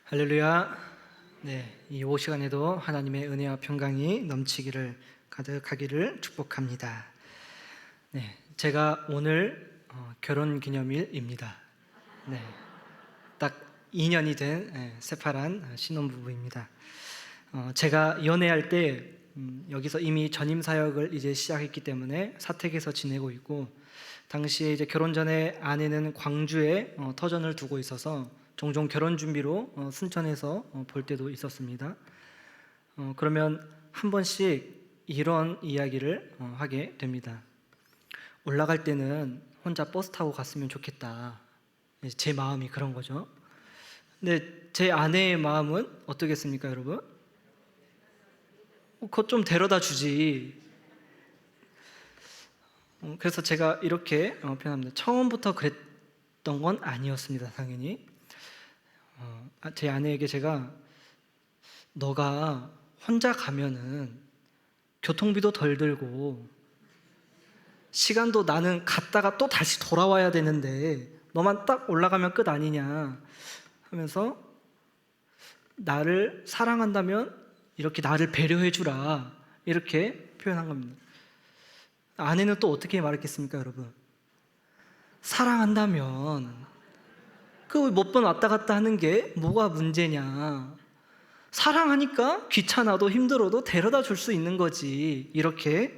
할렐루야. 이 오후 시간에도 하나님의 은혜와 평강이 넘치기를 가득하기를 축복합니다. 제가 오늘 결혼 기념일입니다. 딱 2년이 된 새파란 신혼부부입니다. 제가 연애할 때 여기서 이미 전임 사역을 이제 시작했기 때문에 사택에서 지내고 있고, 당시에 이제 결혼 전에 아내는 광주에 터전을 두고 있어서 종종 결혼 준비로 순천에서 볼 때도 있었습니다. 그러면 한 번씩 이런 이야기를 하게 됩니다. 올라갈 때는 혼자 버스 타고 갔으면 좋겠다. 제 마음이 그런 거죠. 근데 제 아내의 마음은 어떻겠습니까, 여러분? 그것 좀 데려다 주지. 그래서 제가 이렇게 표현합니다. 처음부터 그랬던 건 아니었습니다, 당연히. 제 아내에게 제가 너가 혼자 가면은 교통비도 덜 들고 시간도 나는 갔다가 또 다시 돌아와야 되는데 너만 딱 올라가면 끝 아니냐 하면서, 나를 사랑한다면 이렇게 나를 배려해 주라, 이렇게 표현한 겁니다. 아내는 또 어떻게 말했겠습니까, 여러분? 사랑한다면 그 몇 번 왔다 갔다 하는 게 뭐가 문제냐, 사랑하니까 귀찮아도 힘들어도 데려다 줄 수 있는 거지, 이렇게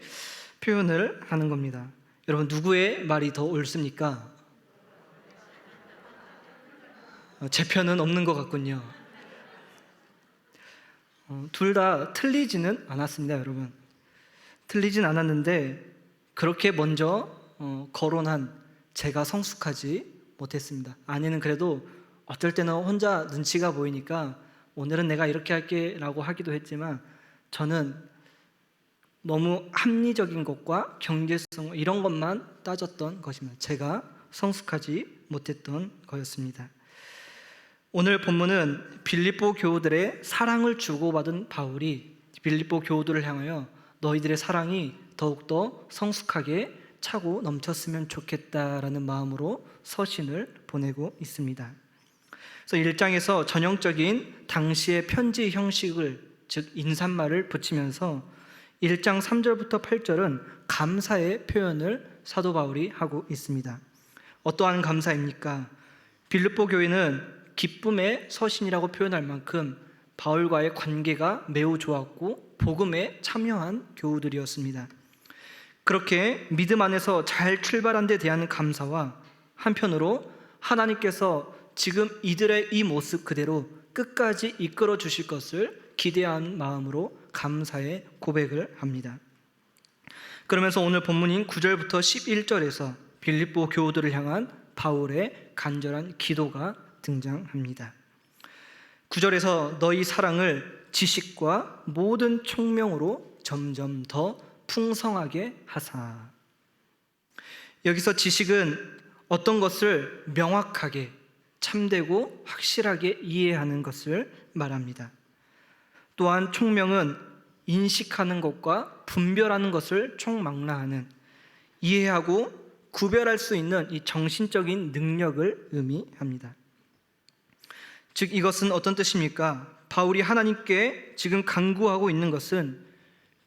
표현을 하는 겁니다. 여러분, 누구의 말이 더 옳습니까? 제 편은 없는 것 같군요. 둘 다 틀리지는 않았습니다, 여러분. 틀리진 않았는데 그렇게 먼저 거론한 제가 성숙하지 못했습니다. 아내는 그래도 어떨 때는 혼자 눈치가 보이니까 오늘은 내가 이렇게 할게 라고 하기도 했지만, 저는 너무 합리적인 것과 경제성 이런 것만 따졌던 것입니다. 제가 성숙하지 못했던 거였습니다. 오늘 본문은 빌립보 교우들의 사랑을 주고받은 바울이 빌립보 교우들을 향하여 너희들의 사랑이 더욱더 성숙하게 차고 넘쳤으면 좋겠다라는 마음으로 서신을 보내고 있습니다. 그래서 1장에서 전형적인 당시의 편지 형식을, 즉 인사말을 붙이면서 1장 3절부터 8절은 감사의 표현을 사도 바울이 하고 있습니다. 어떠한 감사입니까? 빌립보 교회는 기쁨의 서신이라고 표현할 만큼 바울과의 관계가 매우 좋았고 복음에 참여한 교우들이었습니다. 그렇게 믿음 안에서 잘 출발한 데 대한 감사와, 한편으로 하나님께서 지금 이들의 이 모습 그대로 끝까지 이끌어 주실 것을 기대한 마음으로 감사의 고백을 합니다. 그러면서 오늘 본문인 9절부터 11절에서 빌립보 교우들을 향한 바울의 간절한 기도가 등장합니다. 9절에서 너희 사랑을 지식과 모든 총명으로 점점 더 풍성하게 하사. 여기서 지식은 어떤 것을 명확하게, 참되고 확실하게 이해하는 것을 말합니다. 또한 총명은 인식하는 것과 분별하는 것을 총망라하는, 이해하고 구별할 수 있는 이 정신적인 능력을 의미합니다. 즉 이것은 어떤 뜻입니까? 바울이 하나님께 지금 간구하고 있는 것은,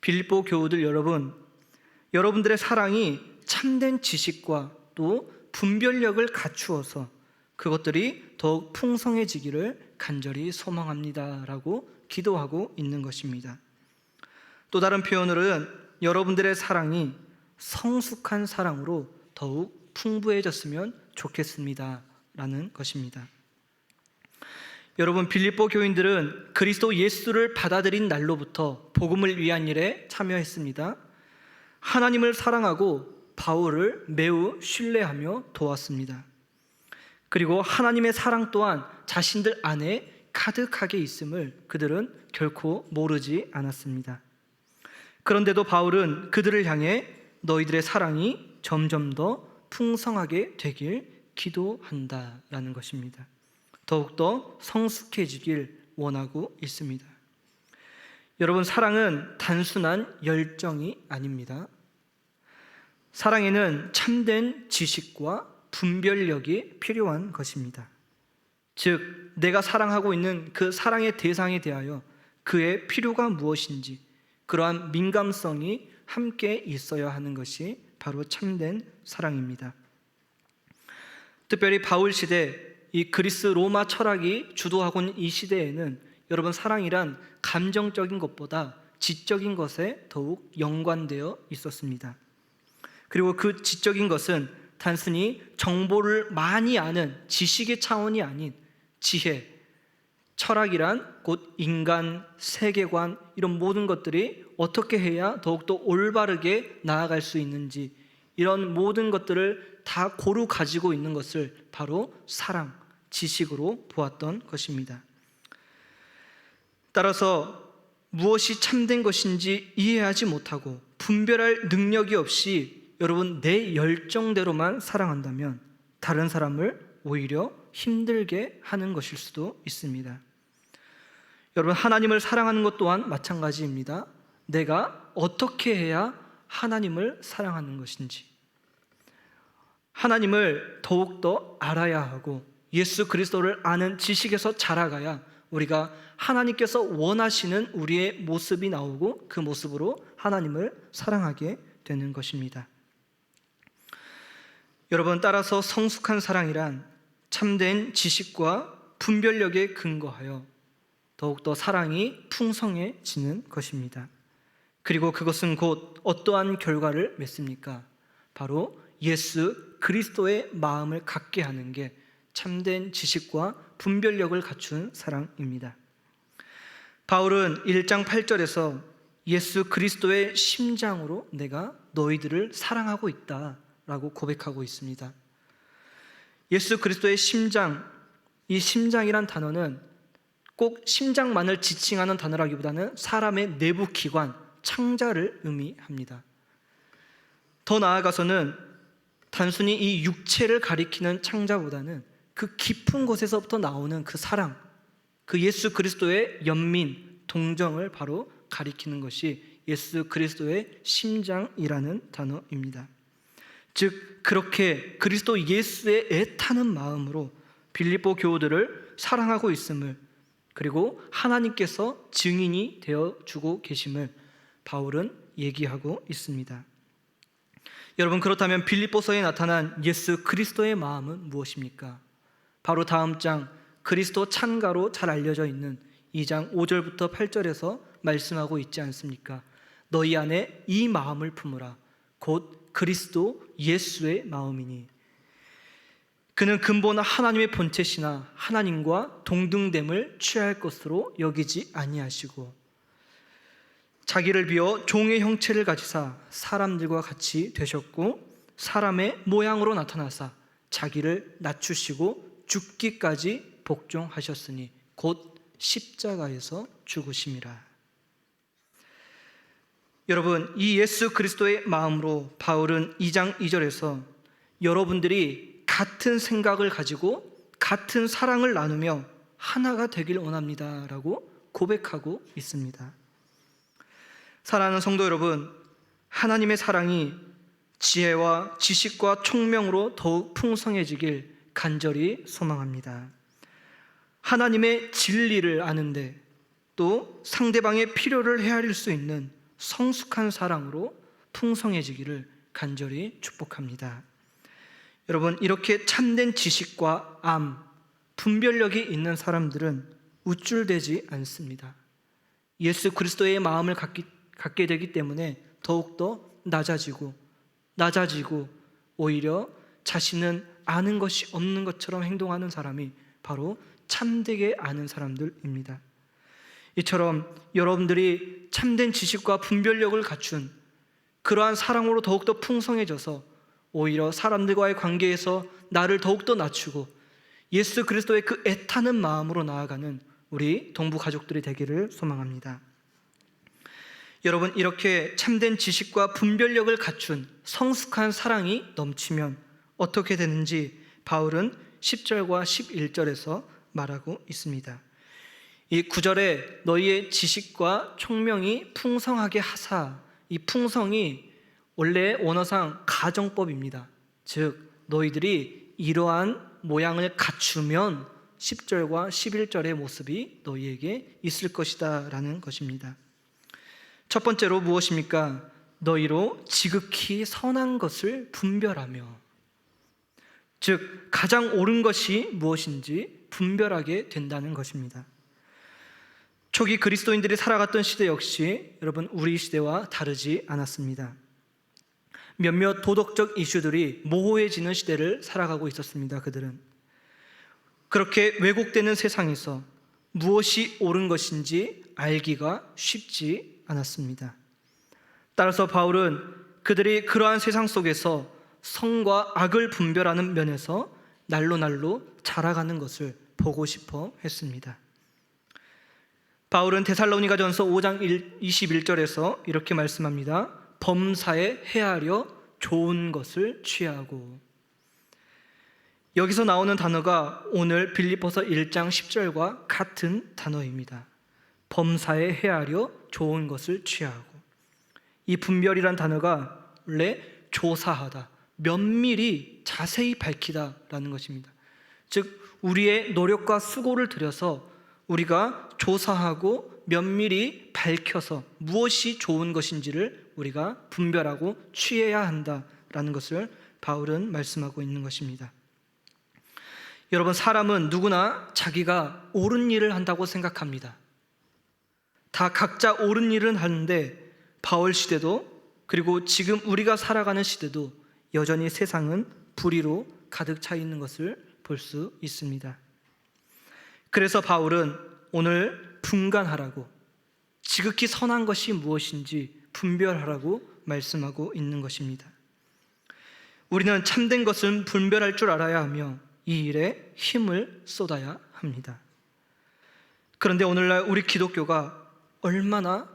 빌립보 교우들 여러분, 여러분들의 사랑이 참된 지식과 또 분별력을 갖추어서 그것들이 더욱 풍성해지기를 간절히 소망합니다 라고 기도하고 있는 것입니다. 또 다른 표현으로는 여러분들의 사랑이 성숙한 사랑으로 더욱 풍부해졌으면 좋겠습니다 라는 것입니다. 여러분, 빌립보 교인들은 그리스도 예수를 받아들인 날로부터 복음을 위한 일에 참여했습니다. 하나님을 사랑하고 바울을 매우 신뢰하며 도왔습니다. 그리고 하나님의 사랑 또한 자신들 안에 가득하게 있음을 그들은 결코 모르지 않았습니다. 그런데도 바울은 그들을 향해 너희들의 사랑이 점점 더 풍성하게 되길 기도한다라는 것입니다. 더욱더 성숙해지길 원하고 있습니다. 여러분, 사랑은 단순한 열정이 아닙니다. 사랑에는 참된 지식과 분별력이 필요한 것입니다. 즉 내가 사랑하고 있는 그 사랑의 대상에 대하여 그의 필요가 무엇인지 그러한 민감성이 함께 있어야 하는 것이 바로 참된 사랑입니다. 특별히 바울 시대, 이 그리스 로마 철학이 주도하고 있는 이 시대에는 여러분, 사랑이란 감정적인 것보다 지적인 것에 더욱 연관되어 있었습니다. 그리고 그 지적인 것은 단순히 정보를 많이 아는 지식의 차원이 아닌 지혜, 철학이란 곧 인간, 세계관, 이런 모든 것들이 어떻게 해야 더욱더 올바르게 나아갈 수 있는지, 이런 모든 것들을 다 고루 가지고 있는 것을 바로 사랑, 지식으로 보았던 것입니다. 따라서 무엇이 참된 것인지 이해하지 못하고 분별할 능력이 없이 여러분 내 열정대로만 사랑한다면 다른 사람을 오히려 힘들게 하는 것일 수도 있습니다. 여러분, 하나님을 사랑하는 것 또한 마찬가지입니다. 내가 어떻게 해야 하나님을 사랑하는 것인지, 하나님을 더욱더 알아야 하고 예수 그리스도를 아는 지식에서 자라가야 우리가 하나님께서 원하시는 우리의 모습이 나오고 그 모습으로 하나님을 사랑하게 되는 것입니다. 여러분, 따라서 성숙한 사랑이란 참된 지식과 분별력에 근거하여 더욱더 사랑이 풍성해지는 것입니다. 그리고 그것은 곧 어떠한 결과를 맺습니까? 바로 예수 그리스도의 마음을 갖게 하는 게 참된 지식과 분별력을 갖춘 사랑입니다. 바울은 1장 8절에서 예수 그리스도의 심장으로 내가 너희들을 사랑하고 있다라고 고백하고 있습니다. 예수 그리스도의 심장, 이 심장이란 단어는 꼭 심장만을 지칭하는 단어라기보다는 사람의 내부 기관, 창자를 의미합니다. 더 나아가서는 단순히 이 육체를 가리키는 창자보다는 그 깊은 곳에서부터 나오는 그 사랑, 그 예수 그리스도의 연민, 동정을 바로 가리키는 것이 예수 그리스도의 심장이라는 단어입니다. 즉 그렇게 그리스도 예수의 애타는 마음으로 빌립보 교우들을 사랑하고 있음을, 그리고 하나님께서 증인이 되어주고 계심을 바울은 얘기하고 있습니다. 여러분, 그렇다면 빌립보서에 나타난 예수 그리스도의 마음은 무엇입니까? 바로 다음 장 그리스도 찬가로 잘 알려져 있는 2장 5절부터 8절에서 말씀하고 있지 않습니까? 너희 안에 이 마음을 품으라. 곧 그리스도 예수의 마음이니 그는 근본 하나님의 본체시나 하나님과 동등됨을 취할 것으로 여기지 아니하시고 자기를 비워 종의 형체를 가지사 사람들과 같이 되셨고 사람의 모양으로 나타나사 자기를 낮추시고 죽기까지 복종하셨으니 곧 십자가에서 죽으심이라. 여러분, 이 예수 그리스도의 마음으로 바울은 2장 2절에서 여러분들이 같은 생각을 가지고 같은 사랑을 나누며 하나가 되길 원합니다 라고 고백하고 있습니다. 사랑하는 성도 여러분, 하나님의 사랑이 지혜와 지식과 총명으로 더욱 풍성해지길 간절히 소망합니다. 하나님의 진리를 아는데 또 상대방의 필요를 헤아릴 수 있는 성숙한 사랑으로 풍성해지기를 간절히 축복합니다. 여러분, 이렇게 참된 지식과 분별력이 있는 사람들은 우쭐대지 않습니다. 예수 그리스도의 마음을 갖게 되기 때문에 더욱더 낮아지고 오히려 자신은 아는 것이 없는 것처럼 행동하는 사람이 바로 참되게 아는 사람들입니다. 이처럼 여러분들이 참된 지식과 분별력을 갖춘 그러한 사랑으로 더욱더 풍성해져서 오히려 사람들과의 관계에서 나를 더욱더 낮추고 예수 그리스도의 그 애타는 마음으로 나아가는 우리 동부 가족들이 되기를 소망합니다. 여러분, 이렇게 참된 지식과 분별력을 갖춘 성숙한 사랑이 넘치면 어떻게 되는지 바울은 10절과 11절에서 말하고 있습니다. 이 9절에 너희의 지식과 총명이 풍성하게 하사, 이 풍성이 원래 원어상 가정법입니다. 즉 너희들이 이러한 모양을 갖추면 10절과 11절의 모습이 너희에게 있을 것이다 라는 것입니다. 첫 번째로 무엇입니까? 너희로 지극히 선한 것을 분별하며, 즉 가장 옳은 것이 무엇인지 분별하게 된다는 것입니다. 초기 그리스도인들이 살아갔던 시대 역시 여러분 우리 시대와 다르지 않았습니다. 몇몇 도덕적 이슈들이 모호해지는 시대를 살아가고 있었습니다. 그들은 그렇게 왜곡되는 세상에서 무엇이 옳은 것인지 알기가 쉽지 않았습니다. 따라서 바울은 그들이 그러한 세상 속에서 선과 악을 분별하는 면에서 날로 자라가는 것을 보고 싶어 했습니다. 바울은 데살로니가전서 5장 21절에서 이렇게 말씀합니다. 범사에 헤아려 좋은 것을 취하고. 여기서 나오는 단어가 오늘 빌립보서 1장 10절과 같은 단어입니다. 범사에 헤아려 좋은 것을 취하고. 이 분별이란 단어가 원래 조사하다, 면밀히 자세히 밝히다 라는 것입니다. 즉 우리의 노력과 수고를 들여서 우리가 조사하고 면밀히 밝혀서 무엇이 좋은 것인지를 우리가 분별하고 취해야 한다라는 것을 바울은 말씀하고 있는 것입니다. 여러분, 사람은 누구나 자기가 옳은 일을 한다고 생각합니다. 다 각자 옳은 일은 하는데 바울 시대도 그리고 지금 우리가 살아가는 시대도 여전히 세상은 불의로 가득 차 있는 것을 볼 수 있습니다. 그래서 바울은 오늘 분간하라고, 지극히 선한 것이 무엇인지 분별하라고 말씀하고 있는 것입니다. 우리는 참된 것은 분별할 줄 알아야 하며 이 일에 힘을 쏟아야 합니다. 그런데 오늘날 우리 기독교가 얼마나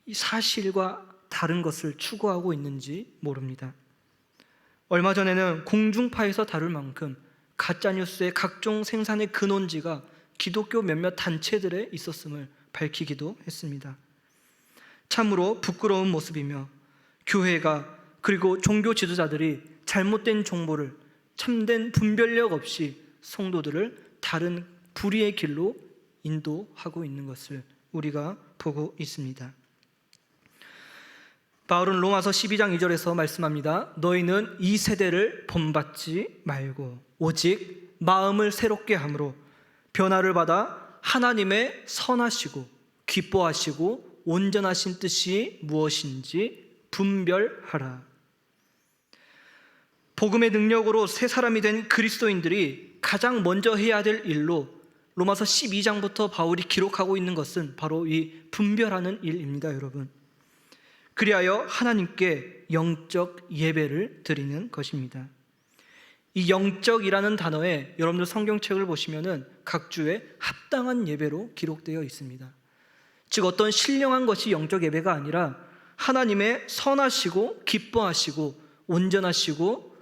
이 사실과 다른 것을 추구하고 있는지 모릅니다. 얼마 전에는 공중파에서 다룰 만큼 가짜뉴스의 각종 생산의 근원지가 기독교 몇몇 단체들에 있었음을 밝히기도 했습니다. 참으로 부끄러운 모습이며 교회가 그리고 종교 지도자들이 잘못된 정보를 참된 분별력 없이 성도들을 다른 불의의 길로 인도하고 있는 것을 우리가 보고 있습니다. 바울은 로마서 12장 2절에서 말씀합니다. 너희는 이 세대를 본받지 말고 오직 마음을 새롭게 함으로 변화를 받아 하나님의 선하시고 기뻐하시고 온전하신 뜻이 무엇인지 분별하라. 복음의 능력으로 새 사람이 된 그리스도인들이 가장 먼저 해야 될 일로 로마서 12장부터 바울이 기록하고 있는 것은 바로 이 분별하는 일입니다, 여러분. 그리하여 하나님께 영적 예배를 드리는 것입니다. 이 영적이라는 단어에 여러분들 성경책을 보시면은 각 주에 합당한 예배로 기록되어 있습니다. 즉 어떤 신령한 것이 영적 예배가 아니라 하나님의 선하시고 기뻐하시고 온전하시고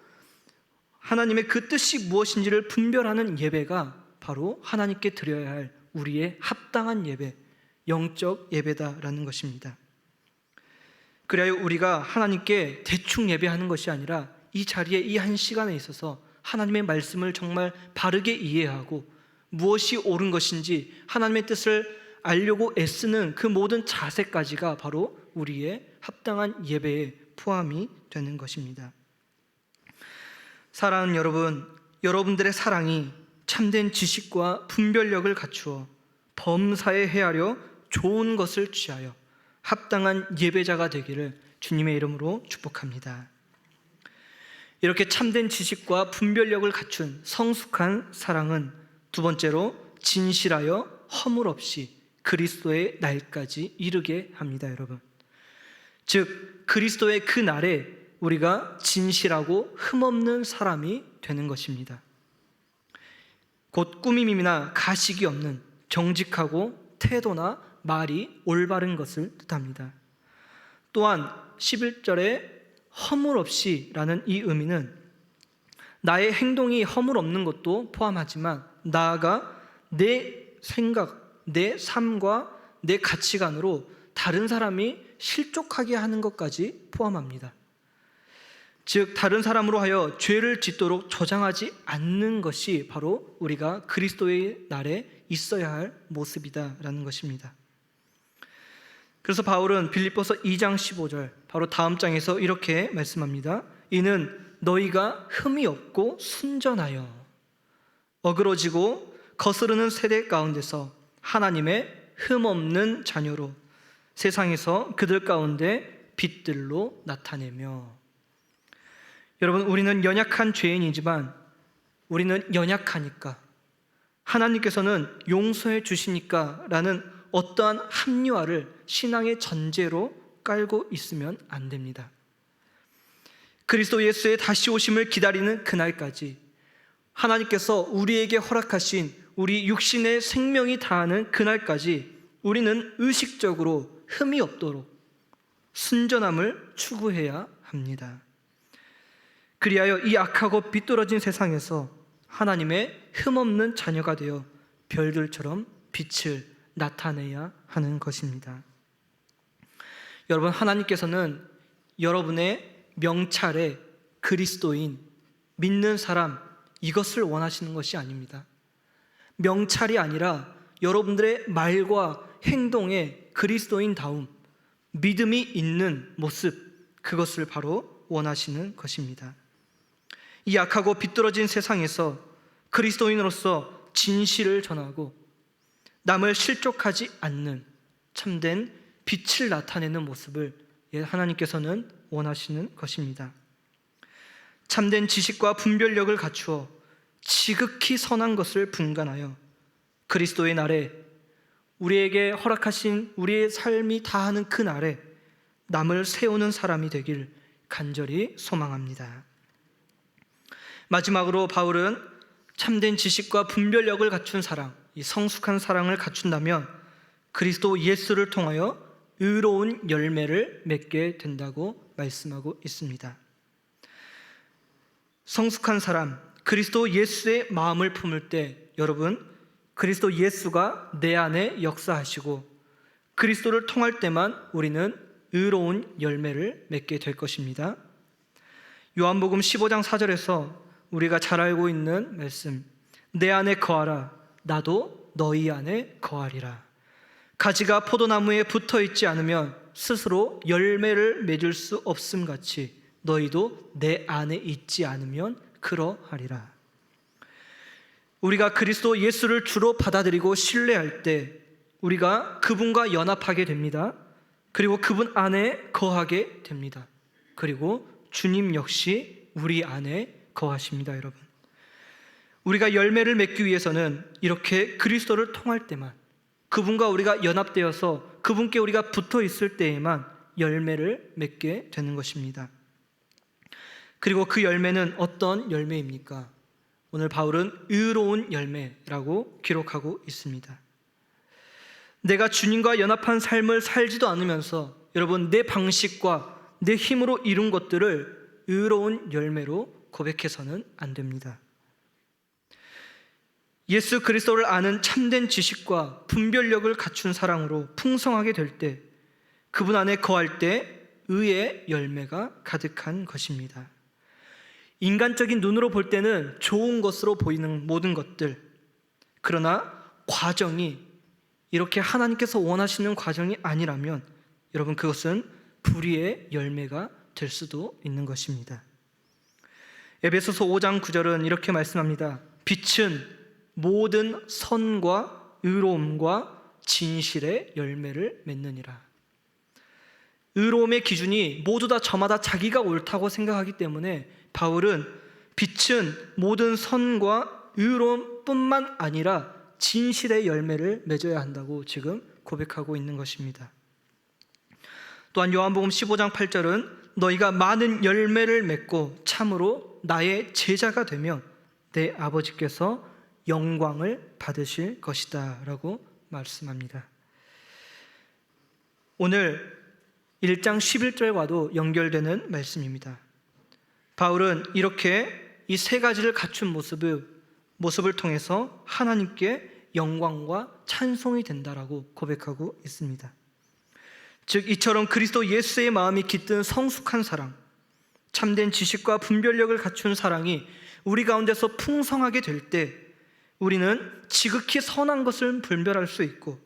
하나님의 그 뜻이 무엇인지를 분별하는 예배가 바로 하나님께 드려야 할 우리의 합당한 예배, 영적 예배다라는 것입니다. 그래야 우리가 하나님께 대충 예배하는 것이 아니라 이 자리에 이 한 시간에 있어서 하나님의 말씀을 정말 바르게 이해하고 무엇이 옳은 것인지 하나님의 뜻을 알려고 애쓰는 그 모든 자세까지가 바로 우리의 합당한 예배에 포함이 되는 것입니다. 사랑하는 여러분, 여러분들의 사랑이 참된 지식과 분별력을 갖추어 범사에 헤아려 좋은 것을 취하여 합당한 예배자가 되기를 주님의 이름으로 축복합니다. 이렇게 참된 지식과 분별력을 갖춘 성숙한 사랑은 두 번째로 진실하여 허물 없이 그리스도의 날까지 이르게 합니다, 여러분. 즉 그리스도의 그 날에 우리가 진실하고 흠없는 사람이 되는 것입니다. 곧 꾸밈이나 가식이 없는 정직하고 태도나 말이 올바른 것을 뜻합니다. 또한 11절에 허물 없이 라는 이 의미는 나의 행동이 허물 없는 것도 포함하지만 나아가 내 생각, 내 삶과 내 가치관으로 다른 사람이 실족하게 하는 것까지 포함합니다. 즉 다른 사람으로 하여 죄를 짓도록 저장하지 않는 것이 바로 우리가 그리스도의 날에 있어야 할 모습이다라는 것입니다. 그래서 바울은 빌립보서 2장 15절 바로 다음 장에서 이렇게 말씀합니다. 이는 너희가 흠이 없고 순전하여 어그러지고 거스르는 세대 가운데서 하나님의 흠 없는 자녀로 세상에서 그들 가운데 빛들로 나타내며. 여러분, 우리는 연약한 죄인이지만 우리는 연약하니까 하나님께서는 용서해 주시니까 라는 어떠한 합리화를 신앙의 전제로 깔고 있으면 안 됩니다. 그리스도 예수의 다시 오심을 기다리는 그날까지 하나님께서 우리에게 허락하신 우리 육신의 생명이 다하는 그날까지 우리는 의식적으로 흠이 없도록 순전함을 추구해야 합니다. 그리하여 이 악하고 비뚤어진 세상에서 하나님의 흠없는 자녀가 되어 별들처럼 빛을 나타내야 하는 것입니다. 여러분, 하나님께서는 여러분의 명찰에 그리스도인, 믿는 사람, 이것을 원하시는 것이 아닙니다. 명찰이 아니라 여러분들의 말과 행동에 그리스도인다움, 믿음이 있는 모습, 그것을 바로 원하시는 것입니다. 이 악하고 비뚤어진 세상에서 그리스도인으로서 진실을 전하고 남을 실족하지 않는 참된 빛을 나타내는 모습을 하나님께서는 원하시는 것입니다. 참된 지식과 분별력을 갖추어 지극히 선한 것을 분간하여 그리스도의 날에 우리에게 허락하신 우리의 삶이 다하는 그 날에 남을 세우는 사람이 되길 간절히 소망합니다. 마지막으로 바울은 참된 지식과 분별력을 갖춘 사랑, 이 성숙한 사랑을 갖춘다면 그리스도 예수를 통하여 의로운 열매를 맺게 된다고 말씀하고 있습니다. 성숙한 사람, 그리스도 예수의 마음을 품을 때 여러분, 그리스도 예수가 내 안에 역사하시고 그리스도를 통할 때만 우리는 의로운 열매를 맺게 될 것입니다. 요한복음 15장 4절에서 우리가 잘 알고 있는 말씀, 내 안에 거하라, 나도 너희 안에 거하리라. 가지가 포도나무에 붙어 있지 않으면 스스로 열매를 맺을 수 없음 같이 너희도 내 안에 있지 않으면 그러하리라. 우리가 그리스도 예수를 주로 받아들이고 신뢰할 때 우리가 그분과 연합하게 됩니다. 그리고 그분 안에 거하게 됩니다. 그리고 주님 역시 우리 안에 거하십니다. 여러분, 우리가 열매를 맺기 위해서는 이렇게 그리스도를 통할 때만, 그분과 우리가 연합되어서 그분께 우리가 붙어 있을 때에만 열매를 맺게 되는 것입니다. 그리고 그 열매는 어떤 열매입니까? 오늘 바울은 의로운 열매라고 기록하고 있습니다. 내가 주님과 연합한 삶을 살지도 않으면서 여러분, 내 방식과 내 힘으로 이룬 것들을 의로운 열매로 고백해서는 안 됩니다. 예수 그리스도를 아는 참된 지식과 분별력을 갖춘 사랑으로 풍성하게 될 때, 그분 안에 거할 때 의의 열매가 가득한 것입니다. 인간적인 눈으로 볼 때는 좋은 것으로 보이는 모든 것들, 그러나 과정이 이렇게 하나님께서 원하시는 과정이 아니라면 여러분, 그것은 불의의 열매가 될 수도 있는 것입니다. 에베소서 5장 9절은 이렇게 말씀합니다. 빛은 모든 선과 의로움과 진실의 열매를 맺느니라. 의로움의 기준이 모두 다 저마다 자기가 옳다고 생각하기 때문에 바울은 빛은 모든 선과 의로움뿐만 아니라 진실의 열매를 맺어야 한다고 지금 고백하고 있는 것입니다. 또한 요한복음 15장 8절은 너희가 많은 열매를 맺고 참으로 나의 제자가 되며 내 아버지께서 영광을 받으실 것이다 라고 말씀합니다. 오늘 1장 11절과도 연결되는 말씀입니다. 바울은 이렇게 이 세 가지를 갖춘 모습을 통해서 하나님께 영광과 찬송이 된다라고 고백하고 있습니다. 즉 이처럼 그리스도 예수의 마음이 깃든 성숙한 사랑, 참된 지식과 분별력을 갖춘 사랑이 우리 가운데서 풍성하게 될 때 우리는 지극히 선한 것을 분별할 수 있고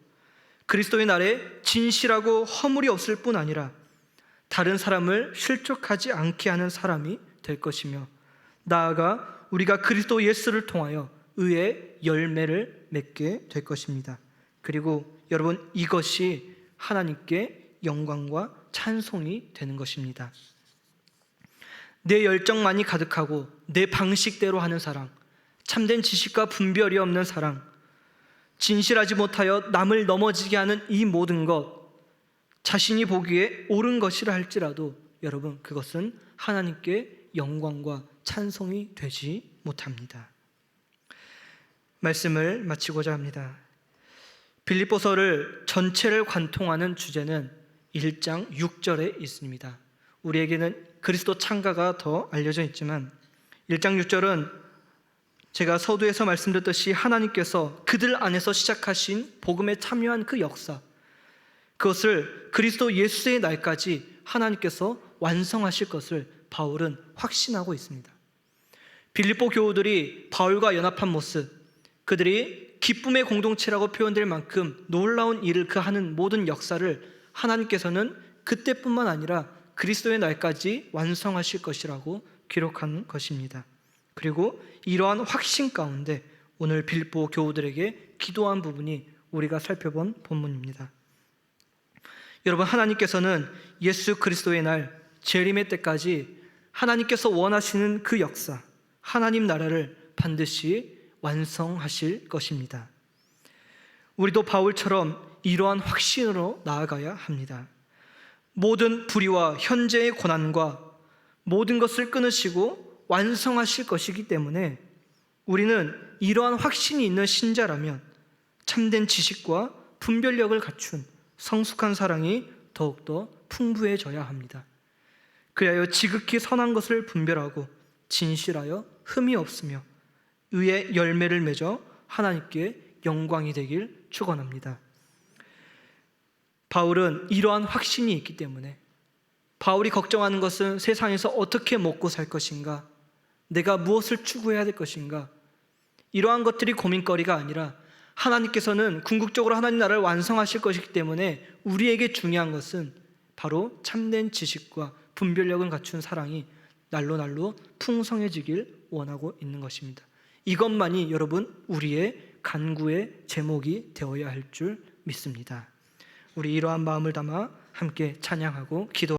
그리스도의 날에 진실하고 허물이 없을 뿐 아니라 다른 사람을 실족하지 않게 하는 사람이 될 것이며 나아가 우리가 그리스도 예수를 통하여 의의 열매를 맺게 될 것입니다. 그리고 여러분, 이것이 하나님께 영광과 찬송이 되는 것입니다. 내 열정만이 가득하고 내 방식대로 하는 사랑, 참된 지식과 분별이 없는 사랑, 진실하지 못하여 남을 넘어지게 하는 이 모든 것, 자신이 보기에 옳은 것이라 할지라도 여러분, 그것은 하나님께 영광과 찬송이 되지 못합니다. 말씀을 마치고자 합니다. 빌립보서를 전체를 관통하는 주제는 1장 6절에 있습니다. 우리에게는 그리스도 창가가 더 알려져 있지만 1장 6절은 제가 서두에서 말씀드렸듯이 하나님께서 그들 안에서 시작하신 복음에 참여한 그 역사, 그것을 그리스도 예수의 날까지 하나님께서 완성하실 것을 바울은 확신하고 있습니다. 빌립보 교우들이 바울과 연합한 모습, 그들이 기쁨의 공동체라고 표현될 만큼 놀라운 일을 그 하는 모든 역사를 하나님께서는 그때뿐만 아니라 그리스도의 날까지 완성하실 것이라고 기록한 것입니다. 그리고 이러한 확신 가운데 오늘 빌립보 교우들에게 기도한 부분이 우리가 살펴본 본문입니다. 여러분, 하나님께서는 예수 그리스도의 날 재림의 때까지 하나님께서 원하시는 그 역사, 하나님 나라를 반드시 완성하실 것입니다. 우리도 바울처럼 이러한 확신으로 나아가야 합니다. 모든 불의와 현재의 고난과 모든 것을 끊으시고 완성하실 것이기 때문에 우리는 이러한 확신이 있는 신자라면 참된 지식과 분별력을 갖춘 성숙한 사랑이 더욱더 풍부해져야 합니다. 그리하여 지극히 선한 것을 분별하고 진실하여 흠이 없으며 의의 열매를 맺어 하나님께 영광이 되길 축원합니다. 바울은 이러한 확신이 있기 때문에 바울이 걱정하는 것은 세상에서 어떻게 먹고 살 것인가, 내가 무엇을 추구해야 될 것인가, 이러한 것들이 고민거리가 아니라 하나님께서는 궁극적으로 하나님 나라를 완성하실 것이기 때문에 우리에게 중요한 것은 바로 참된 지식과 분별력을 갖춘 사랑이 날로 날로 풍성해지길 원하고 있는 것입니다. 이것만이 여러분 우리의 간구의 제목이 되어야 할 줄 믿습니다. 우리 이러한 마음을 담아 함께 찬양하고 기도